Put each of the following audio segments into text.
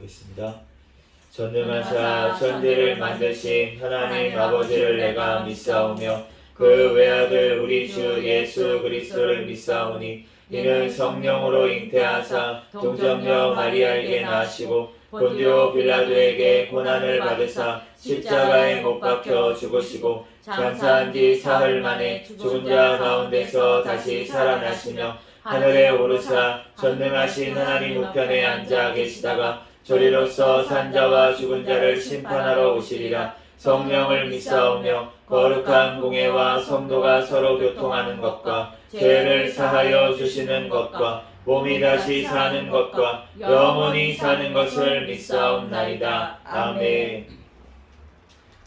기도하겠습니다. 전능하사 천지를 만드신 하나님 아버지를 내가 믿사오며 그 외아들 우리 주 예수 그리스도를 믿사오니 이는 성령으로 잉태하사 동정녀 마리아에게 낳으시고 본디오 빌라도에게 고난을 받으사 십자가에 못 박혀 죽으시고 장사한 뒤 사흘 만에 죽은 자 가운데서 다시 살아나시며 하늘에 오르사 전능하신 하나님 우편에 앉아 계시다가 저리로서 산자와 죽은 자를 심판하러 오시리라. 성령을 믿사오며 거룩한 공예와 성도가 서로 교통하는 것과 죄를 사하여 주시는 것과 몸이 다시 사는 것과 영원히 사는 것을 믿사옵나이다. 아멘.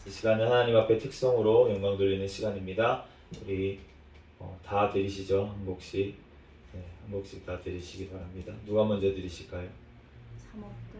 이 시간은 하나님 앞에 특성으로 영광 돌리는 시간입니다. 우리 다 드리시죠. 한 곡씩. 네, 한 곡씩 다 드리시기 바랍니다. 누가 먼저 드리실까요? 사목들.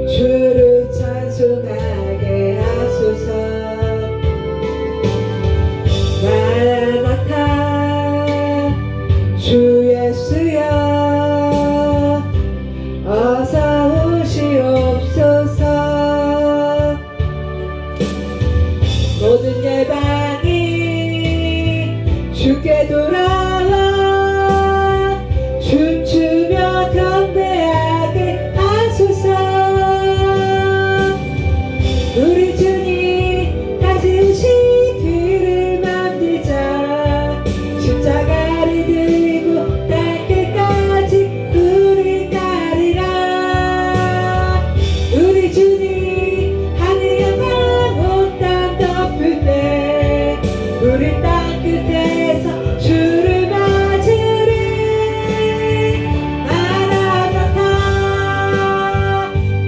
주를 찬송하게 하소서. 마라나타 주 예수여 어서 오시옵소서. 모든 열방이 주께 돌아와 춤추며 경배하게 하소서. 우리 주님 다시 오시기를 만들자. 십자가를 들고 땅끝까지 우리 가리라. 우리 주님 하늘 영광 온 땅 덮을 때 우리 땅끝에서 주를 맞으리. 마라나타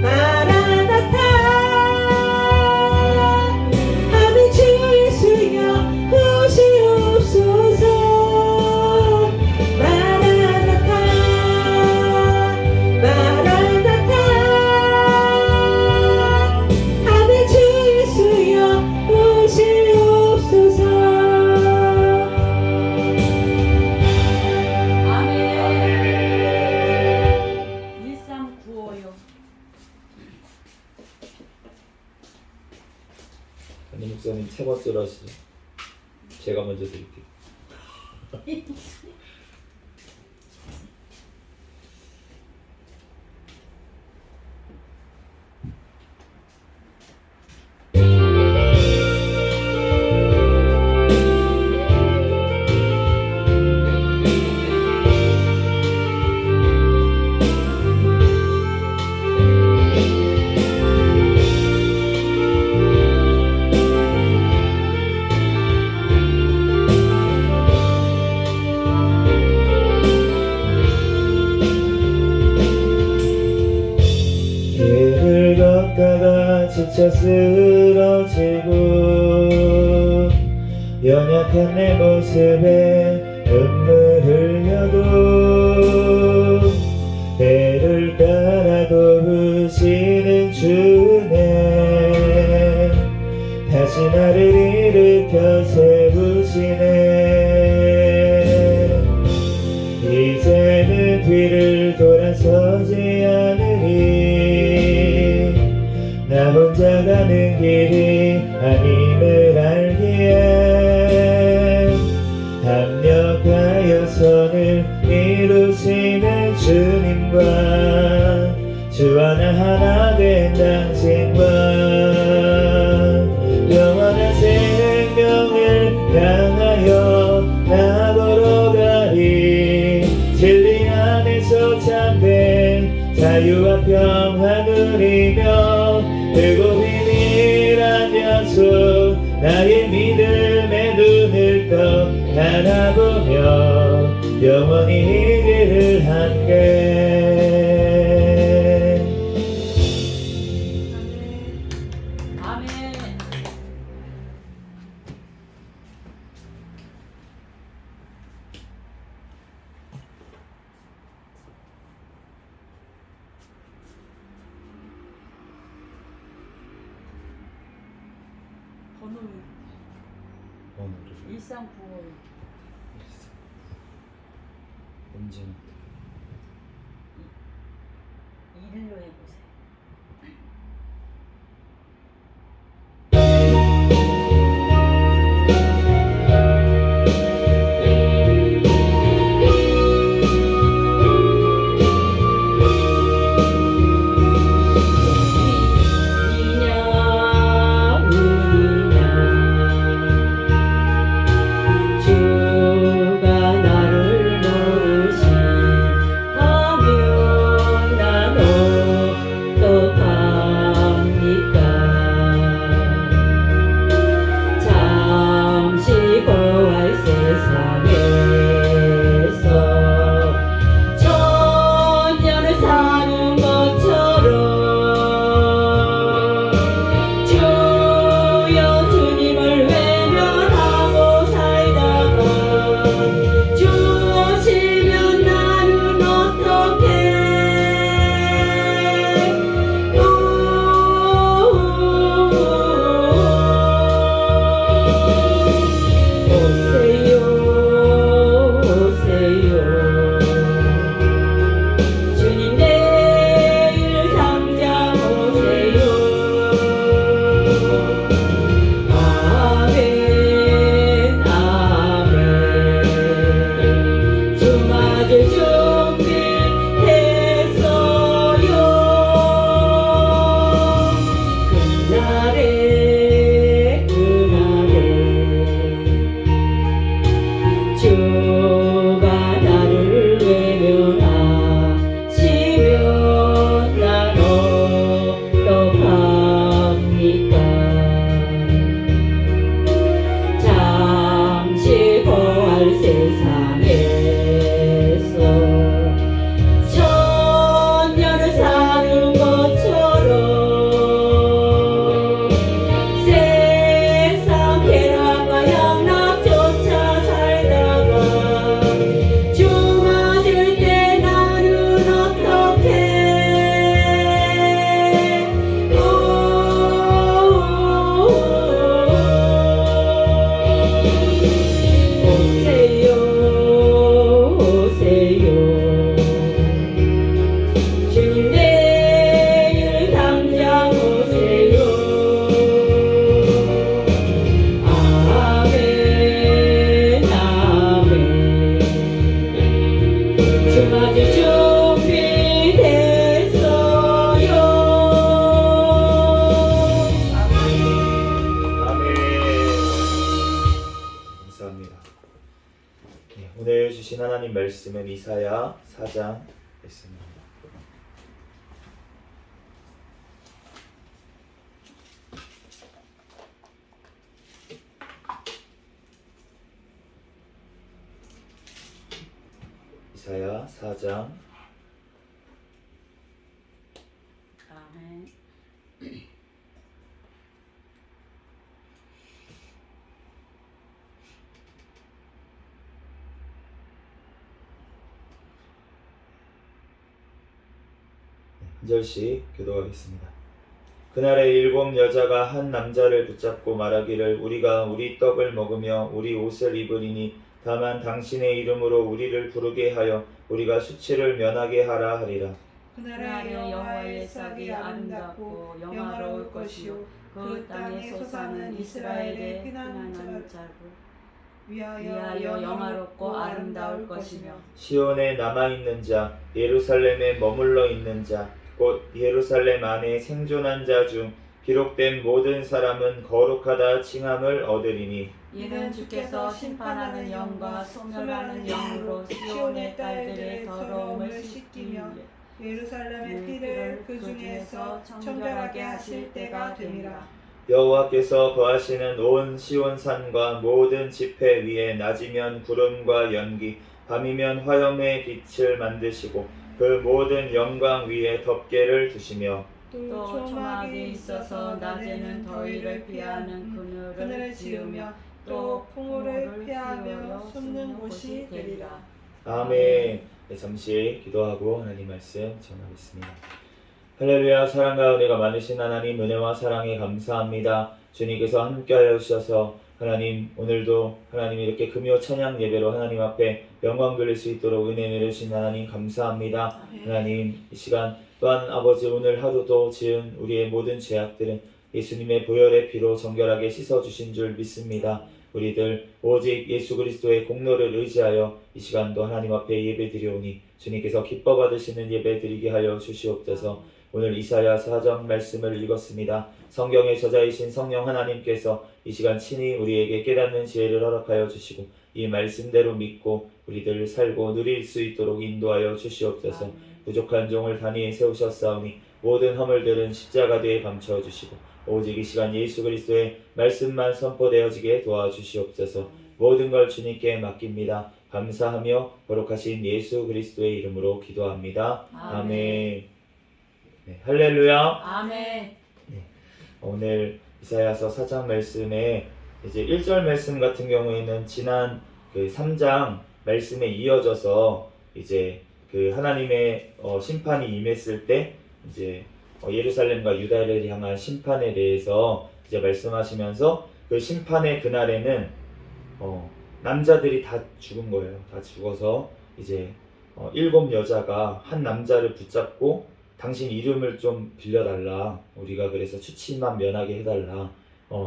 마라나타 아멘. 주 예수여 오시옵소서. 마라나타 마라나타 아멘. 주 예수여 오시옵소서. 아멘. 1395요. 담임 목사님 세 번째로 하시죠. 제가 먼저 드릴게요. 길을 걷다가 지쳐 쓰러지고 연약한 내 모습에 눈물 흘려도 배를 따라 도우시는 주네. 다시 나를 일으켜 세우시네. 혼자 가는 길이 아님을 알기에 합력하여 선을 이루시는 주님과 주와 나 하나 된 당신과 영원한 생명을 향하여 나 걸어가리. 진리 안에서 참된 자유와 평화 누리며 뜨고 비밀한 약속 나의 믿음의 눈을 떠 바라보며 영원히 이 길을 함께. 아멘. 번호 오늘을 1395요. 언제나 1일로 해보세요. 주가 나를 모르신다면 난 어떡합니까? 잠시 고할 세상에서 천년을 사는 것처럼 주여 주님을 외면하고 살다가 주 오시면 나는 어떡해? 오세요 오세요 주님 내일 당장 오세요. 아멘 아멘 주 맞을 준비했어요. 그날에 주가 나를 외면하시면 난 어떡합니까? 잠시 고할 세상에서 천년을 사는 것처럼 세상 쾌락과 향락조차 살다가 주 맞을 때 나는 어떡해? 오세요 오세요 주님 내일 당장 오세요. 아멘 아멘 주 맞을 준비됐어요. 아멘. 감사합니다. 네, 오늘 주신 하나님 말씀은 이사야 4장 말씀입니다. 이사야 4장 아멘. 한 절씩 교도하겠습니다. 그날에 7 여자가 한 남자를 붙잡고 말하기를 우리가 우리 떡을 먹으며 우리 옷을 입으리니 다만 당신의 이름으로 우리를 부르게 하여 우리가 수치를 면하게 하라 하리라. 그날의 여호와의 싹이 아름답고 영화로울 것이요 그 땅에 솟아는 이스라엘의 피난한 자를 위하여 영화롭고 아름다울 것이며 시온에 남아있는 자 예루살렘에 머물러 있는 자 곧 예루살렘 안에 생존한 자 중 기록된 모든 사람은 거룩하다 칭함을 얻으리니 이는 주께서 심판하는 영과 소멸하는 영으로 시온의 딸들의 더러움을 씻기며 예루살렘의 피를 그 중에서 청결하게 하실 때가 됨이라. 여호와께서 거하시는 온 시온산과 모든 지폐 위에 낮이면 구름과 연기 밤이면 화염의 빛을 만드시고 그 모든 영광 위에 덮개를 두시며 또 초막이 있어서 낮에는 더위를 피하는 그늘을 지으며 또 풍우를 피하며 숨는 곳이 되리라. 아멘. 네, 잠시 기도하고 하나님 말씀 전하겠습니다. 할렐루야. 사랑과 은혜가 많으신 하나님 은혜와 사랑에 감사합니다. 주님께서 함께하여 주셔서 하나님 오늘도 하나님 이렇게 금요 찬양 예배로 하나님 앞에 영광 돌릴 수 있도록 은혜 내려주신 하나님 감사합니다. 하나님 이 시간 또한 아버지 오늘 하루도 지은 우리의 모든 죄악들은 예수님의 보혈의 피로 정결하게 씻어주신 줄 믿습니다. 우리들 오직 예수 그리스도의 공로를 의지하여 이 시간도 하나님 앞에 예배 드려오니 주님께서 기뻐 받으시는 예배 드리게 하여 주시옵소서. 오늘 이사야 4장 말씀을 읽었습니다. 성경의 저자이신 성령 하나님께서 이 시간 친히 우리에게 깨닫는 지혜를 허락하여 주시고 이 말씀대로 믿고 우리들 살고 누릴 수 있도록 인도하여 주시옵소서. 부족한 종을 단위에 세우셨사오니 모든 허물들은 십자가대에 감춰 주시고 오직 이 시간 예수 그리스도의 말씀만 선포되어지게 도와주시옵소서. 모든 걸 주님께 맡깁니다. 감사하며 거룩하신 예수 그리스도의 이름으로 기도합니다. 아멘. 네, 할렐루야. 아멘. 오늘 이사야서 4장 말씀에 이제 1절 말씀 같은 경우에는 지난 그 3장 말씀에 이어져서 이제 그 하나님의 심판이 임했을 때 이제 예루살렘과 유다를 향한 심판에 대해서 이제 말씀하시면서 그 심판의 그날에는 남자들이 다 죽은 거예요. 다 죽어서 이제 7 여자가 한 남자를 붙잡고 당신 이름을 좀 빌려달라. 우리가 그래서 추침만 면하게 해달라.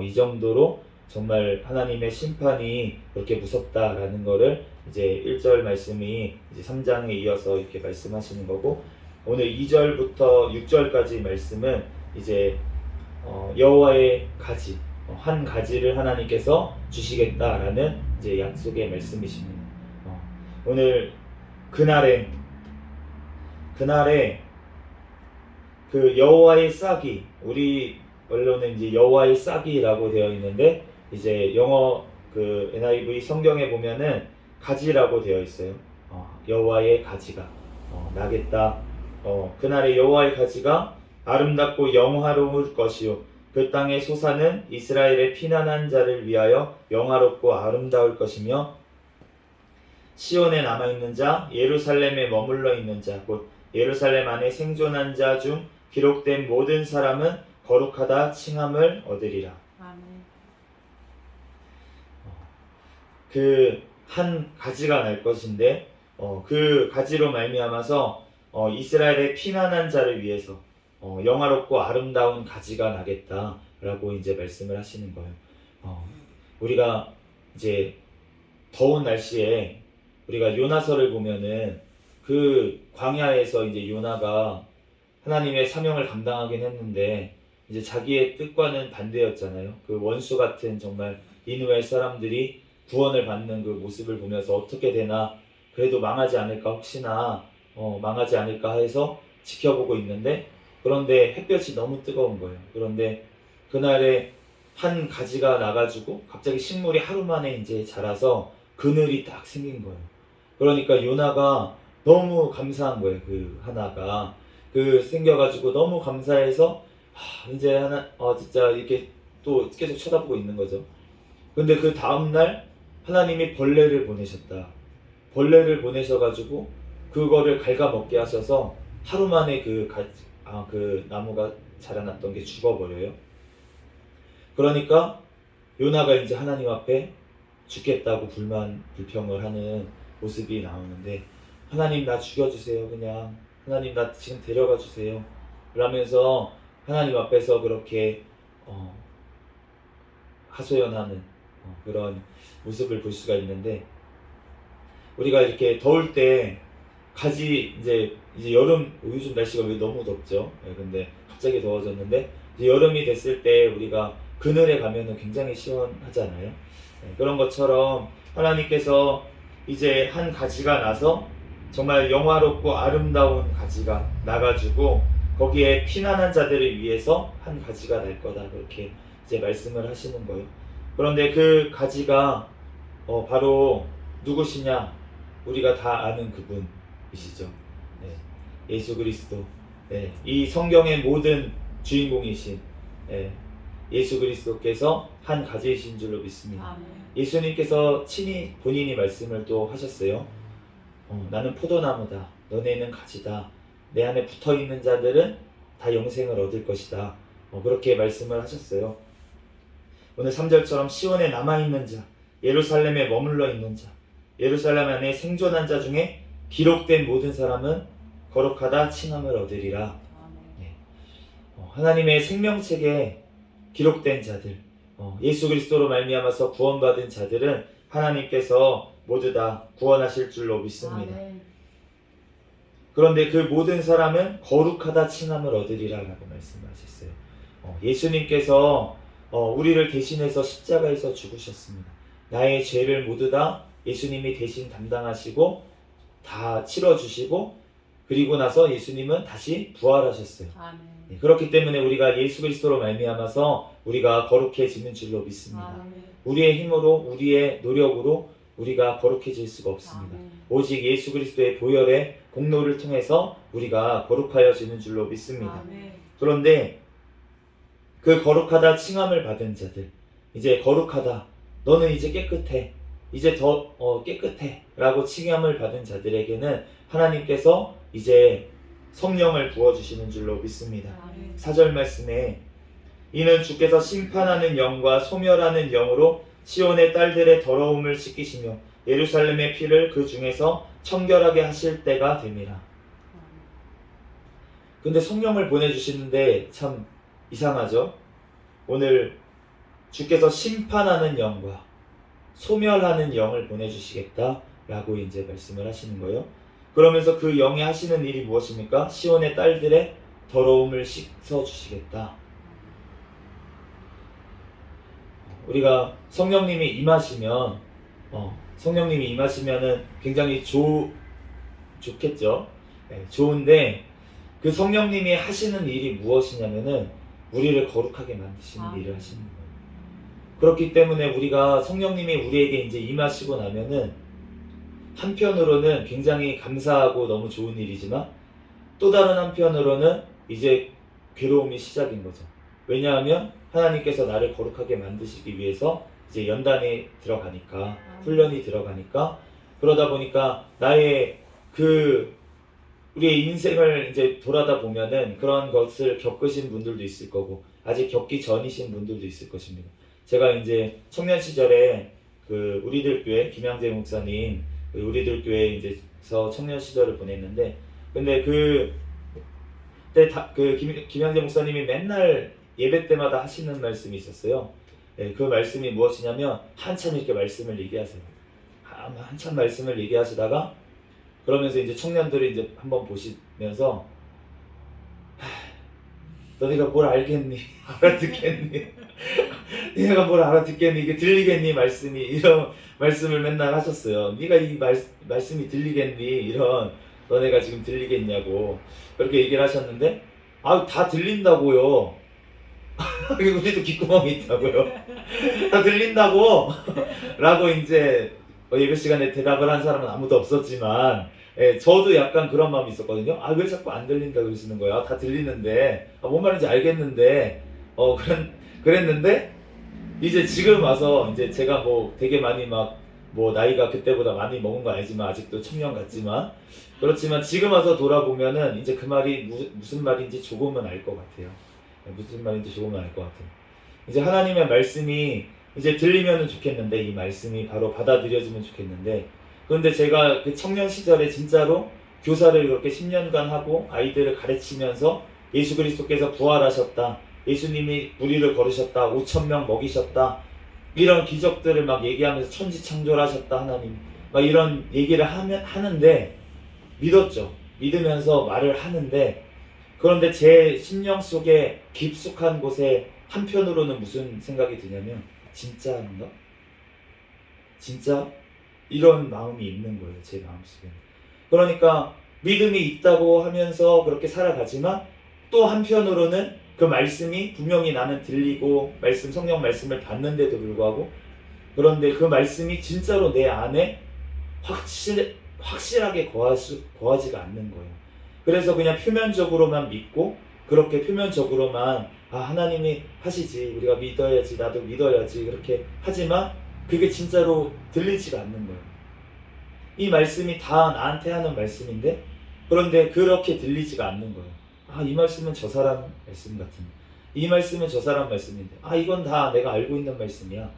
이 정도로 정말 하나님의 심판이 그렇게 무섭다라는 거를 이제 1절 말씀이 이제 3장에 이어서 이렇게 말씀하시는 거고 오늘 2절부터 6절까지 말씀은 이제 여호와의 가지 한 가지를 하나님께서 주시겠다라는 이제 약속의 말씀이십니다. 오늘 그날에 그 여호와의 싹이 우리 원로는 이제 여호와의 싹이라고 되어 있는데 이제 영어 그 NIV 성경에 보면은 가지라고 되어 있어요. 여호와의 가지가 나겠다. 그날의 여호와의 가지가 아름답고 영화로울 것이요 그 땅에 솟아는 이스라엘의 피난한 자를 위하여 영화롭고 아름다울 것이며 시온에 남아있는 자 예루살렘에 머물러 있는 자 곧 예루살렘 안에 생존한 자 중 기록된 모든 사람은 거룩하다 칭함을 얻으리라. 아멘. 그 한 가지가 날 것인데 그 가지로 말미암아서 이스라엘의 피난한 자를 위해서 영화롭고 아름다운 가지가 나겠다라고 이제 말씀을 하시는 거예요. 우리가 이제 더운 날씨에 우리가 요나서를 보면은 그 광야에서 이제 요나가 하나님의 사명을 감당하긴 했는데 이제 자기의 뜻과는 반대였잖아요. 그 원수 같은 정말 니느웨 사람들이 구원을 받는 그 모습을 보면서 어떻게 되나 그래도 망하지 않을까 혹시나 망하지 않을까 해서 지켜보고 있는데 그런데 햇볕이 너무 뜨거운 거예요. 그런데 그날에 한 가지가 나가지고 갑자기 식물이 하루 만에 이제 자라서 그늘이 딱 생긴 거예요. 그러니까 요나가 너무 감사한 거예요. 그 하나가 그 생겨가지고 너무 감사해서 이제 하나 진짜 이렇게 또 계속 쳐다보고 있는 거죠. 근데 그 다음날 하나님이 벌레를 보내셨다. 벌레를 보내셔가지고 그거를 갉아먹게 하셔서 하루 만에 그 나무가 자라났던 게 죽어버려요. 그러니까 요나가 이제 하나님 앞에 죽겠다고 불평을 하는 모습이 나오는데 하나님 나 죽여주세요. 그냥 하나님 나 지금 데려가 주세요 라면서 하나님 앞에서 그렇게 하소연하는 그런 모습을 볼 수가 있는데, 우리가 이렇게 더울 때 가지 이제 여름, 요즘 날씨가 왜 너무 덥죠. 근데 갑자기 더워졌는데 이제 여름이 됐을 때 우리가 그늘에 가면은 굉장히 시원하잖아요. 그런 것처럼 하나님께서 이제 한 가지가 나서 정말 영화롭고 아름다운 가지가 나가지고 거기에 피난한 자들을 위해서 한 가지가 날 거다, 그렇게 이제 말씀을 하시는 거예요. 그런데 그 가지가 바로 누구시냐? 우리가 다 아는 그분이시죠. 예수 그리스도. 이 성경의 모든 주인공이신 예수 그리스도께서 한 가지이신 줄로 믿습니다. 아멘. 예수님께서 친히 본인이 말씀을 또 하셨어요. 나는 포도나무다, 너네는 가지다. 내 안에 붙어있는 자들은 다 영생을 얻을 것이다. 그렇게 말씀을 하셨어요. 오늘 3절처럼 시온에 남아있는 자, 예루살렘에 머물러 있는 자, 예루살렘 안에 생존한 자 중에 기록된 모든 사람은 거룩하다 칭함을 얻으리라. 하나님의 생명책에 기록된 자들, 예수 그리스도로 말미암아서 구원받은 자들은 하나님께서 모두 다 구원하실 줄로 믿습니다. 아멘. 그런데 그 모든 사람은 거룩하다 칭함을 얻으리라 라고 말씀하셨어요. 예수님께서 우리를 대신해서 십자가에서 죽으셨습니다. 나의 죄를 모두 다 예수님이 대신 담당하시고 다 치러주시고, 그리고 나서 예수님은 다시 부활하셨어요. 아멘. 그렇기 때문에 우리가 예수 그리스도로 말미암아서 우리가 거룩해지는 줄로 믿습니다. 아멘. 우리의 힘으로, 우리의 노력으로 우리가 거룩해질 수가 없습니다. 아멘. 오직 예수 그리스도의 보혈의 공로를 통해서 우리가 거룩하여지는 줄로 믿습니다. 아멘. 그런데 그 거룩하다 칭함을 받은 자들, 이제 거룩하다, 너는 이제 깨끗해, 이제 더 깨끗해 라고 칭함을 받은 자들에게는 하나님께서 이제 성령을 부어주시는 줄로 믿습니다. 아멘. 4절 말씀에 이는 주께서 심판하는 영과 소멸하는 영으로 시온의 딸들의 더러움을 씻기시며 예루살렘의 피를 그 중에서 청결하게 하실 때가 됨이라. 근데 성령을 보내주시는데 참 이상하죠? 오늘 주께서 심판하는 영과 소멸하는 영을 보내주시겠다 라고 이제 말씀을 하시는 거예요. 그러면서 그 영이 하시는 일이 무엇입니까? 시온의 딸들의 더러움을 씻어주시겠다. 우리가 성령님이 임하시면 성령님이 임하시면은 굉장히 좋겠죠. 좋은데 그 성령님이 하시는 일이 무엇이냐면은 우리를 거룩하게 만드시는 일을 하시는 거예요. 그렇기 때문에 우리가 성령님이 우리에게 이제 임하시고 나면은 한편으로는 굉장히 감사하고 너무 좋은 일이지만 또 다른 한편으로는 이제 괴로움이 시작인 거죠. 왜냐하면 하나님께서 나를 거룩하게 만드시기 위해서 이제 연단이 들어가니까, 훈련이 들어가니까, 그러다 보니까 나의 우리의 인생을 이제 돌아다 보면은 그런 것을 겪으신 분들도 있을 거고 아직 겪기 전이신 분들도 있을 것입니다. 제가 이제 청년 시절에 우리들 교회 김양재 목사님 우리들 교회에 이제서 청년 시절을 보냈는데, 근데 그때 김양재 목사님이 맨날 예배 때마다 하시는 말씀이 있었어요. 그 말씀이 무엇이냐면 한참 이렇게 말씀을 얘기하세요. 한참 말씀을 얘기하시다가 그러면서 이제 청년들이 이제 한번 보시면서 너네가 뭘 알겠니? 알아듣겠니? 네가 뭘 알아듣겠니? 이게 들리겠니? 말씀이 이런 말씀을 맨날 하셨어요. 네가 이 말씀이 들리겠니? 이런 너네가 지금 들리겠냐고 그렇게 얘기를 하셨는데 다 들린다고요. 우리도 귓구멍이 있다고요. 다 들린다고 라고 이제 예배 시간에 대답을 한 사람은 아무도 없었지만 저도 약간 그런 마음이 있었거든요. 왜 자꾸 안 들린다 그러시는 거야? 다 들리는데 뭔 말인지 알겠는데 그랬는데 이제 지금 와서 이제 제가 되게 많이 나이가 그때보다 많이 먹은 건 아니지만 아직도 청년 같지만 그렇지만 지금 와서 돌아보면은 이제 그 말이 무슨 말인지 조금은 알 것 같아요. 무슨 말인지 조금은 알 것 같아요. 이제 하나님의 말씀이 이제 들리면 좋겠는데, 이 말씀이 바로 받아들여지면 좋겠는데, 그런데 제가 그 청년 시절에 진짜로 교사를 그렇게 10년간 하고 아이들을 가르치면서 예수 그리스도께서 부활하셨다, 예수님이 무리를 걸으셨다, 5,000명 먹이셨다, 이런 기적들을 막 얘기하면서 천지창조하셨다 하나님, 막 이런 얘기를 하는데 믿었죠. 믿으면서 말을 하는데, 그런데 제 심령 속에 깊숙한 곳에 한편으로는 무슨 생각이 드냐면, 진짜인가? 진짜? 이런 마음이 있는 거예요, 제 마음속에. 그러니까 믿음이 있다고 하면서 그렇게 살아가지만 또 한편으로는 그 말씀이 분명히 나는 들리고 성령 말씀을 받는데도 불구하고, 그런데 그 말씀이 진짜로 내 안에 확실하게 거하지가 않는 거예요. 그래서 그냥 표면적으로만 믿고, 그렇게 표면적으로만 하나님이 하시지, 우리가 믿어야지, 나도 믿어야지, 그렇게 하지만 그게 진짜로 들리지가 않는 거예요. 이 말씀이 다 나한테 하는 말씀인데, 그런데 그렇게 들리지가 않는 거예요. 이 말씀은 저 사람 말씀 같은데, 이 말씀은 저 사람 말씀인데, 이건 다 내가 알고 있는 말씀이야.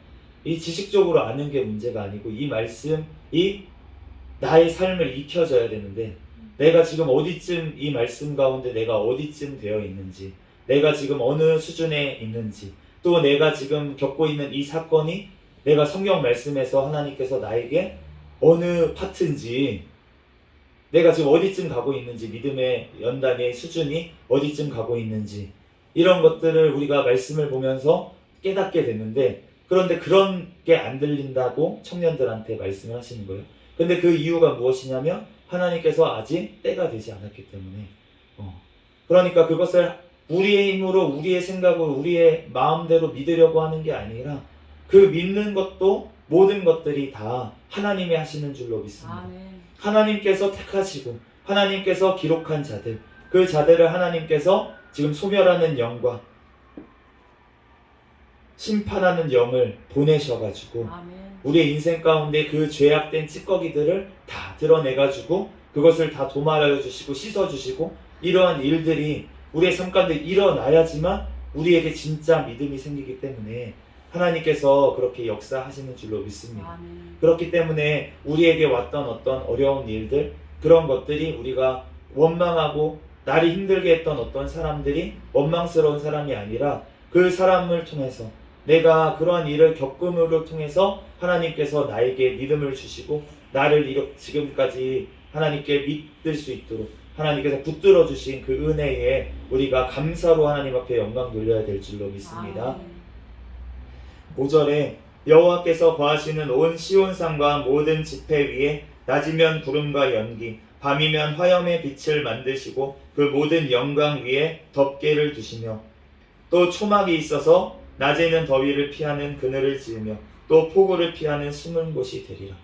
이 지식적으로 아는 게 문제가 아니고 이 말씀이 나의 삶을 익혀져야 되는데, 내가 지금 어디쯤 이 말씀 가운데 내가 어디쯤 되어 있는지, 내가 지금 어느 수준에 있는지, 또 내가 지금 겪고 있는 이 사건이 내가 성경 말씀에서 하나님께서 나에게 어느 파트인지, 내가 지금 어디쯤 가고 있는지, 믿음의 연단의 수준이 어디쯤 가고 있는지, 이런 것들을 우리가 말씀을 보면서 깨닫게 되는데, 그런데 그런 게 안 들린다고 청년들한테 말씀을 하시는 거예요. 근데 그 이유가 무엇이냐면 하나님께서 아직 때가 되지 않았기 때문에. 그러니까 그것을 우리의 힘으로, 우리의 생각으로, 우리의 마음대로 믿으려고 하는 게 아니라, 그 믿는 것도 모든 것들이 다 하나님이 하시는 줄로 믿습니다. 아멘. 하나님께서 택하시고 하나님께서 기록한 자들, 그 자들을 하나님께서 지금 소멸하는 영과 심판하는 영을 보내셔가지고 아멘. 우리의 인생 가운데 그 죄악된 찌꺼기들을 다 드러내가지고 그것을 다 도말하여 주시고 씻어주시고, 이러한 일들이 우리의 삶 가운데 일어나야지만 우리에게 진짜 믿음이 생기기 때문에 하나님께서 그렇게 역사하시는 줄로 믿습니다. 아멘. 그렇기 때문에 우리에게 왔던 어떤 어려운 일들, 그런 것들이 우리가 원망하고 나를 힘들게 했던 어떤 사람들이 원망스러운 사람이 아니라, 그 사람을 통해서, 내가 그러한 일을 겪음으로 통해서 하나님께서 나에게 믿음을 주시고 나를 이렇게 지금까지 하나님께 믿을 수 있도록 하나님께서 붙들어 주신 그 은혜에 우리가 감사로 하나님 앞에 영광 돌려야 될 줄로 믿습니다. 아멘. 5절에 여호와께서 거하시는 온 시온산과 모든 지폐 위에 낮이면 구름과 연기, 밤이면 화염의 빛을 만드시고 그 모든 영광 위에 덮개를 두시며, 또 초막이 있어서 낮에는 더위를 피하는 그늘을 지으며 또 폭우를 피하는 숨은 곳이 되리라.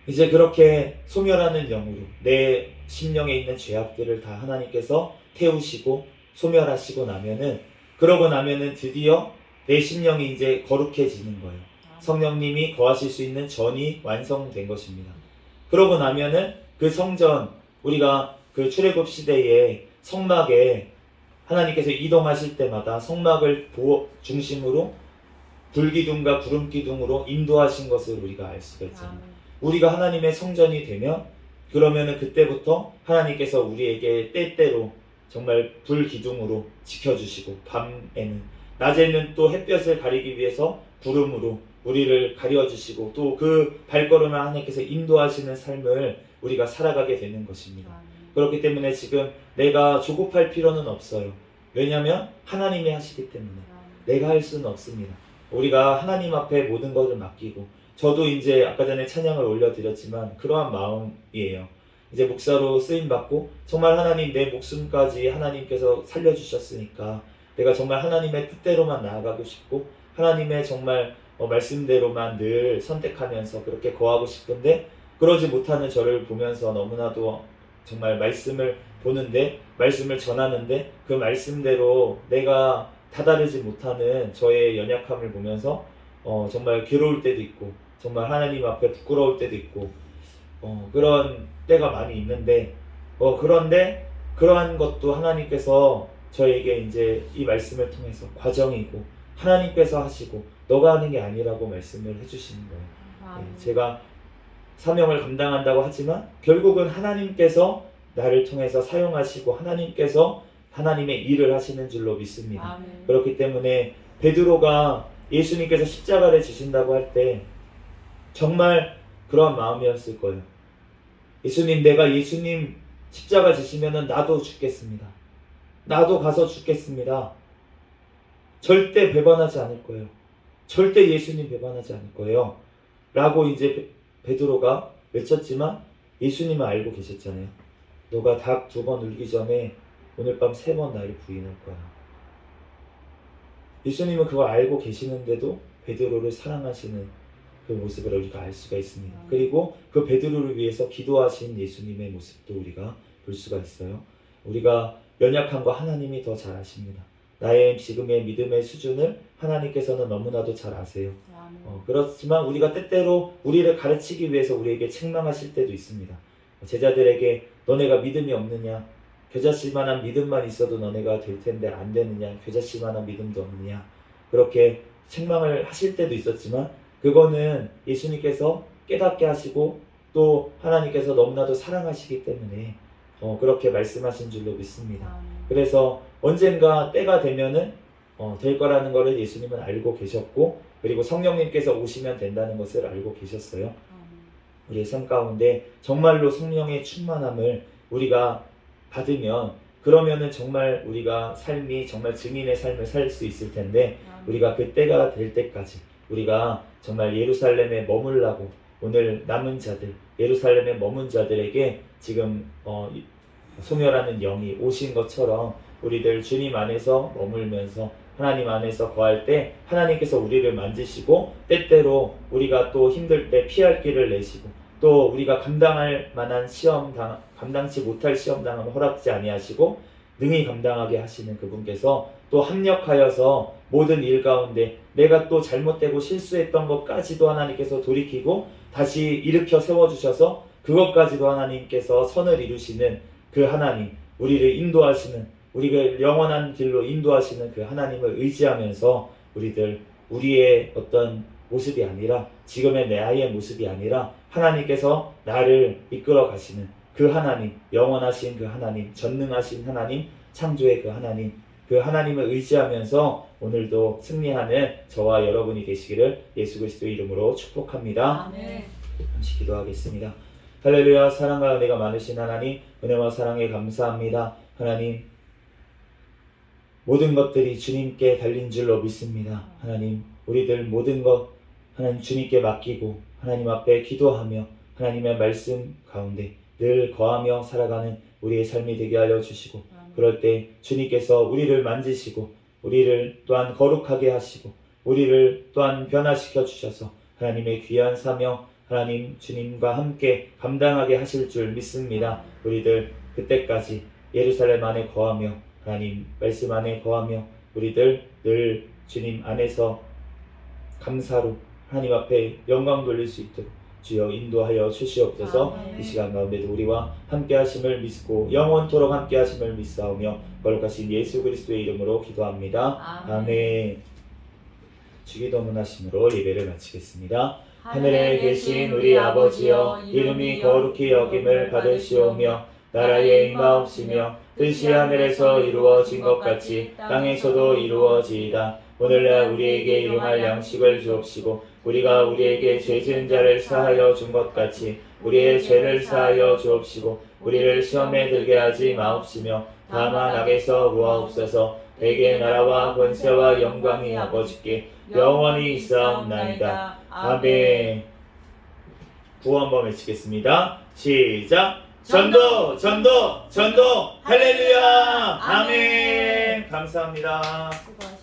이제 그렇게 소멸하는 영으로 내 심령에 있는 죄악들을 다 하나님께서 태우시고 소멸하시고 나면은, 그러고 나면은 드디어 내 심령이 이제 거룩해지는 거예요. 성령님이 거하실 수 있는 전이 완성된 것입니다. 그러고 나면은 그 성전, 우리가 그 출애굽 시대에 성막에 하나님께서 이동하실 때마다 성막을 중심으로 불기둥과 구름기둥으로 인도하신 것을 우리가 알 수가 있잖아요. 우리가 하나님의 성전이 되면, 그러면은 그때부터 하나님께서 우리에게 때때로 정말 불기둥으로 지켜주시고, 밤에는, 낮에는 또 햇볕을 가리기 위해서 구름으로 우리를 가려주시고, 또 그 발걸음을 하나님께서 인도하시는 삶을 우리가 살아가게 되는 것입니다. 그렇기 때문에 지금 내가 조급할 필요는 없어요. 왜냐하면 하나님이 하시기 때문에 내가 할 수는 없습니다. 우리가 하나님 앞에 모든 것을 맡기고, 저도 이제 아까 전에 찬양을 올려드렸지만 그러한 마음이에요. 이제 목사로 쓰임받고 정말 하나님, 내 목숨까지 하나님께서 살려주셨으니까 내가 정말 하나님의 뜻대로만 나아가고 싶고, 하나님의 정말 말씀대로만 늘 선택하면서 그렇게 거하고 싶은데, 그러지 못하는 저를 보면서 너무나도 정말 말씀을 보는데, 말씀을 전하는데 그 말씀대로 내가 다다르지 못하는 저의 연약함을 보면서 정말 괴로울 때도 있고, 정말 하나님 앞에 부끄러울 때도 있고, 그런 때가 많이 있는데, 그런데 그러한 것도 하나님께서 저에게 이제 이 말씀을 통해서 과정이고, 하나님께서 하시고 너가 하는 게 아니라고 말씀을 해주시는 거예요. 제가 사명을 감당한다고 하지만 결국은 하나님께서 나를 통해서 사용하시고 하나님께서 하나님의 일을 하시는 줄로 믿습니다. 아멘. 그렇기 때문에 베드로가 예수님께서 십자가를 지신다고 할 때 정말 그러한 마음이었을 거예요. 예수님, 내가 예수님 십자가 지시면은 나도 죽겠습니다. 나도 가서 죽겠습니다. 절대 배반하지 않을 거예요. 절대 예수님 배반하지 않을 거예요. 라고 이제 베드로가 외쳤지만 예수님은 알고 계셨잖아요. 너가 닭 2번 울기 전에 오늘 밤 3번 나를 부인할 거야. 예수님은 그걸 알고 계시는데도 베드로를 사랑하시는 그 모습을 우리가 알 수가 있습니다. 그리고 그 베드로를 위해서 기도하신 예수님의 모습도 우리가 볼 수가 있어요. 우리가 연약함과 하나님이 더 잘 아십니다. 나의 지금의 믿음의 수준을 하나님께서는 너무나도 잘 아세요. 그렇지만 우리가 때때로 우리를 가르치기 위해서 우리에게 책망하실 때도 있습니다. 제자들에게 너네가 믿음이 없느냐? 겨자씨만한 믿음만 있어도 너네가 될 텐데 안 되느냐? 겨자씨만한 믿음도 없느냐? 그렇게 책망을 하실 때도 있었지만 그거는 예수님께서 깨닫게 하시고 또 하나님께서 너무나도 사랑하시기 때문에 그렇게 말씀하신 줄로 믿습니다. 그래서 언젠가 때가 되면은 될 거라는 것을 예수님은 알고 계셨고 그리고 성령님께서 오시면 된다는 것을 알고 계셨어요. 우리의 삶 가운데 정말로 성령의 충만함을 우리가 받으면 그러면은 정말 우리가 삶이 정말 증인의 삶을 살 수 있을 텐데 우리가 그 때가 될 때까지 우리가 정말 예루살렘에 머물라고 오늘 남은 자들 예루살렘에 머문 자들에게 지금 소멸하는 영이 오신 것처럼 우리들 주님 안에서 머물면서 하나님 안에서 거할 때 하나님께서 우리를 만지시고 때때로 우리가 또 힘들 때 피할 길을 내시고 또 우리가 감당할 만한 감당치 못할 시험 당함을 허락지 아니하시고 능히 감당하게 하시는 그분께서 또 합력하여서 모든 일 가운데 내가 또 잘못되고 실수했던 것까지도 하나님께서 돌이키고 다시 일으켜 세워주셔서 그것까지도 하나님께서 선을 이루시는 그 하나님, 우리를 인도하시는 우리를 영원한 길로 인도하시는 그 하나님을 의지하면서 우리의 어떤 모습이 아니라 지금의 내 아이의 모습이 아니라 하나님께서 나를 이끌어 가시는 그 하나님, 영원하신 그 하나님, 전능하신 하나님, 창조의 그 하나님, 그 하나님을 의지하면서 오늘도 승리하는 저와 여러분이 되시기를 예수 그리스도의 이름으로 축복합니다. 아멘. 잠시 기도하겠습니다. 할렐루야. 사랑과 은혜가 많으신 하나님, 은혜와 사랑에 감사합니다. 하나님, 모든 것들이 주님께 달린 줄로 믿습니다. 하나님, 우리들 모든 것 하나님 주님께 맡기고 하나님 앞에 기도하며 하나님의 말씀 가운데 늘 거하며 살아가는 우리의 삶이 되게 하여 주시고 그럴 때 주님께서 우리를 만지시고 우리를 또한 거룩하게 하시고 우리를 또한 변화시켜 주셔서 하나님의 귀한 사명 하나님 주님과 함께 감당하게 하실 줄 믿습니다. 우리들 그때까지 예루살렘 안에 거하며 하나님 말씀 안에 거하며 우리들 늘 주님 안에서 감사로 하나님 앞에 영광 돌릴 수 있도록 주여 인도하여 주시옵소서. 아멘. 이 시간 가운데도 우리와 함께 하심을 믿고 영원토록 함께 하심을 믿사오며 거룩하신 예수 그리스도의 이름으로 기도합니다. 아멘. 주기도문 하심으로 예배를 마치겠습니다. 하늘에 계신 우리 아버지여, 이름이 거룩히 여김을 받으시오며 나라의 임하옵시며 뜻이 하늘에서 이루어진 것 같이 땅에서도 이루어지이다. 오늘날 우리에게 일용할 양식을 주옵시고 우리가 우리에게 죄 지은 자를 사하여 준 것 같이 우리의 죄를 사하여 주옵시고 우리를 시험에 들게 하지 마옵시며 다만 악에서 구하옵소서. 대개 나라와 권세와 영광이 아버지께 영원히 있사옵나이다. 아멘. 구호 한번 외치겠습니다. 시작. 전도 전도 전도 할렐루야. 아멘. 감사합니다. 수고하셨습니다.